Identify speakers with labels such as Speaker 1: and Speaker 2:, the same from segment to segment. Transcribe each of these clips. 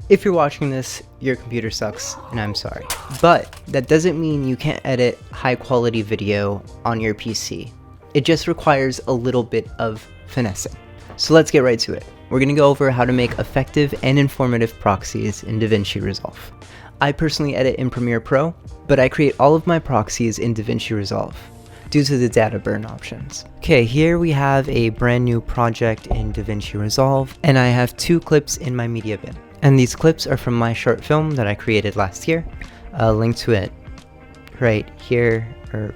Speaker 1: If you're watching this, your computer sucks, and I'm sorry. But that doesn't mean you can't edit high quality video on your PC. It just requires a little bit of finessing. So let's get right to it. We're going to go over how to make effective and informative proxies in Davici Resolve. I personally edit in Premiere Pro, but I create all of my proxies in Davici Resolve due to the data burn options. Okay, here we have a brand new project in Davici Resolve, and I have 2 clips in my media bin. And these clips are from my short film that I created last year. I'll link to it right here, or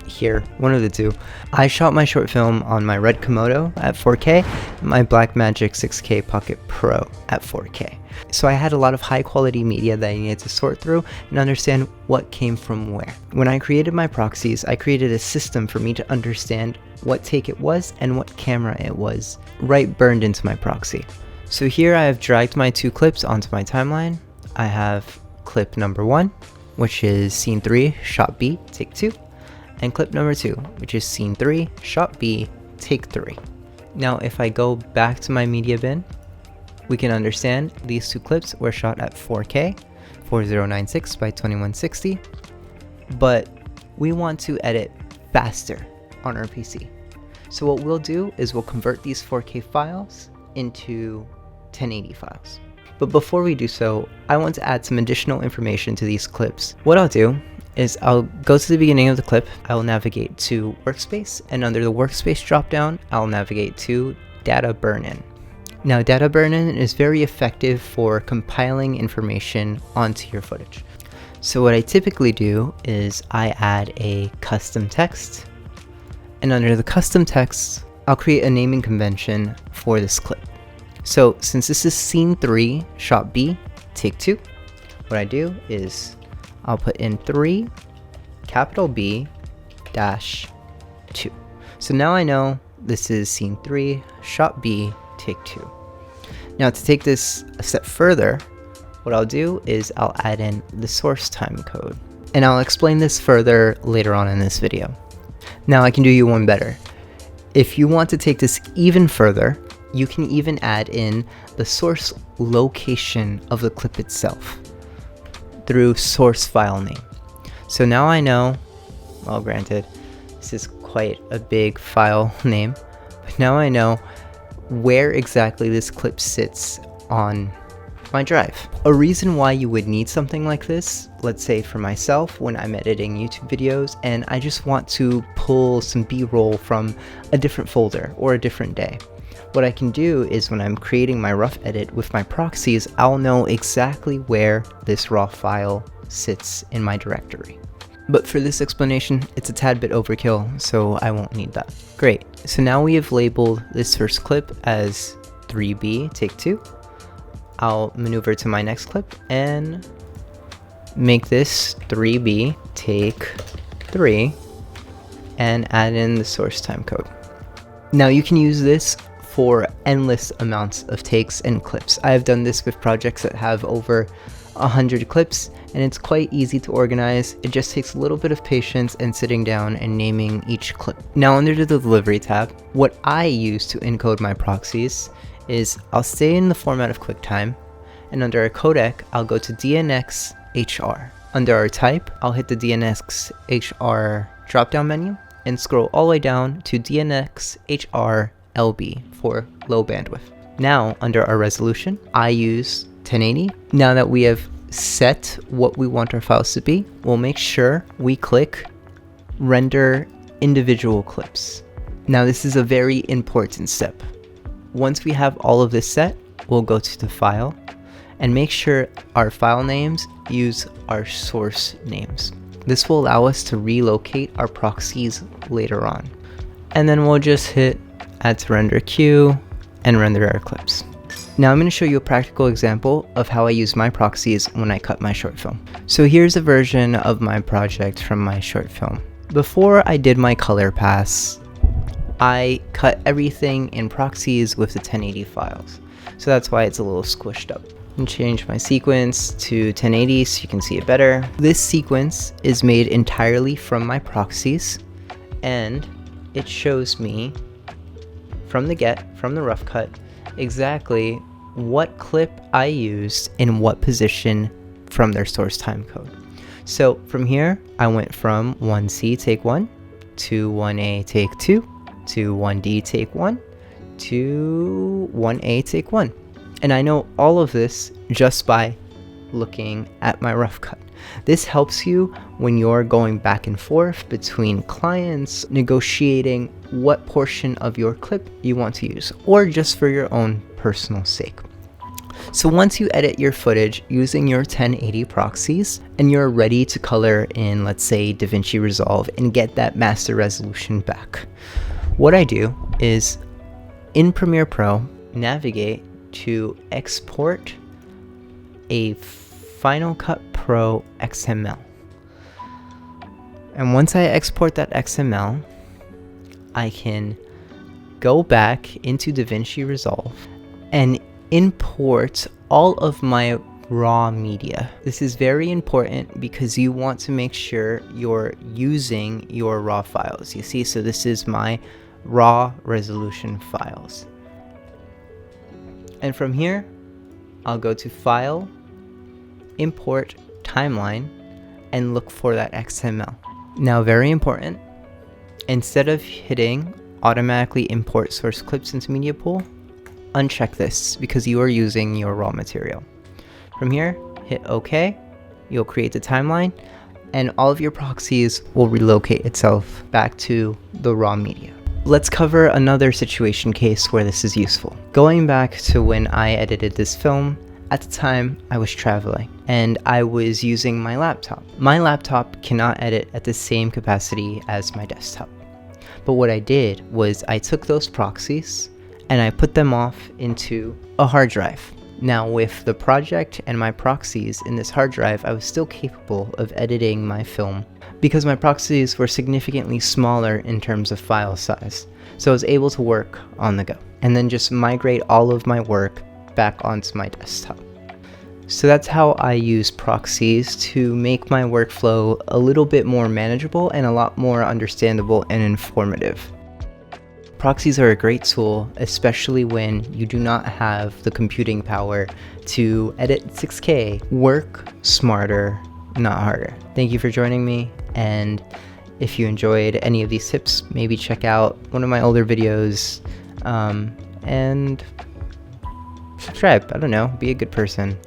Speaker 1: here, one of the two. I shot my short film on my Red Komodo at 4K, my Blackmagic 6K Pocket Pro at 4K. So I had a lot of high quality media that I needed to sort through and understand what came from where. When I created my proxies, I created a system for me to understand what take it was and what camera it was, right burned into my proxy. So here I have dragged my 2 clips onto my timeline. I have clip number 1, which is scene 3, shot B, take 2. And clip number 2, which is scene 3, shot B, take 3. Now if I go back to my media bin, we can understand these 2 clips were shot at 4K, 4096 by 2160, but we want to edit faster on our PC. So what we'll do is we'll convert these 4K files into 1080 files. But before we do so, I want to add some additional information to these clips. What I'll do is I'll go to the beginning of the clip, I will navigate to Workspace, and under the Workspace dropdown, I'll navigate to Data Burn-In. Now, Data Burn-In is very effective for compiling information onto your footage. So what I typically do is I add a custom text, and under the custom text, I'll create a naming convention for this clip. So since this is scene 3, shot B, take 2, what I do is I'll put in 3, capital B, dash 2. So now I know this is scene 3, shot B, take 2. Now to take this a step further, what I'll do is I'll add in the source time code. And I'll explain this further later on in this video. Now I can do you one better. If you want to take this even further, you can even add in the source location of the clip itself through source file name. So now I know, well granted, this is quite a big file name, but now I know where exactly this clip sits on my drive. A reason why you would need something like this, let's say for myself when I'm editing YouTube videos and I just want to pull some B-roll from a different folder or a different day. What I can do is when I'm creating my rough edit with my proxies, I'll know exactly where this raw file sits in my directory. But for this explanation, it's a tad bit overkill, so I won't need that. Great, so now we have labeled this first clip as 3B, take 2. I'll maneuver to my next clip and make this 3B, take 3, and add in the source time code. Now you can use this for endless amounts of takes and clips. I have done this with projects that have over 100 clips, and it's quite easy to organize. It just takes a little bit of patience and sitting down and naming each clip. Now under the delivery tab, what I use to encode my proxies is I'll stay in the format of QuickTime, and under our codec, I'll go to DNX HR. Under our type, I'll hit the DNX HR drop-down menu and scroll all the way down to DNX HR LB for low bandwidth. Now under our resolution, I use 1080. Now that we have set what we want our files to be, we'll make sure we click render individual clips. Now this is a very important step. Once we have all of this set, we'll go to the file and make sure our file names use our source names. This will allow us to relocate our proxies later on. And then we'll just hit add to render queue and render our clips. Now I'm going to show you a practical example of how I use my proxies when I cut my short film. So here's a version of my project from my short film. Before I did my color pass, I cut everything in proxies with the 1080 files. So that's why it's a little squished up. And change my sequence to 1080 so you can see it better. This sequence is made entirely from my proxies, and it shows me from the rough cut exactly what clip I used in what position from their source timecode. So from here, I went from 1C take 1 to 1A take 2 to 1D take 1 to 1A take 1. And I know all of this just by looking at my rough cut. This helps you when you're going back and forth between clients, negotiating what portion of your clip you want to use, or just for your own personal sake. So once you edit your footage using your 1080 proxies and you're ready to color in, let's say, Davici Resolve and get that master resolution back, what I do is in Premiere Pro, navigate to export a Final Cut Pro XML. And once I export that XML, I can go back into Davici Resolve and import all of my raw media. This is very important because you want to make sure you're using your raw files. You see, so this is my raw resolution files. And from here, I'll go to File, Import Timeline, and look for that XML. Now, very important, instead of hitting automatically import source clips into media pool, uncheck this because you are using your raw material. From here, hit OK, you'll create the timeline, and all of your proxies will relocate itself back to the raw media. Let's cover another situation case where this is useful. Going back to when I edited this film, at the time I was traveling and I was using my laptop. My laptop cannot edit at the same capacity as my desktop. But what I did was I took those proxies and I put them off into a hard drive. Now with the project and my proxies in this hard drive, I was still capable of editing my film because my proxies were significantly smaller in terms of file size. So I was able to work on the go and then just migrate all of my work back onto my desktop. So that's how I use proxies to make my workflow a little bit more manageable and a lot more understandable and informative. Proxies are a great tool, especially when you do not have the computing power to edit 6K. Work smarter, not harder. Thank you for joining me, and if you enjoyed any of these tips, maybe check out one of my older videos, and subscribe. I don't know, be a good person.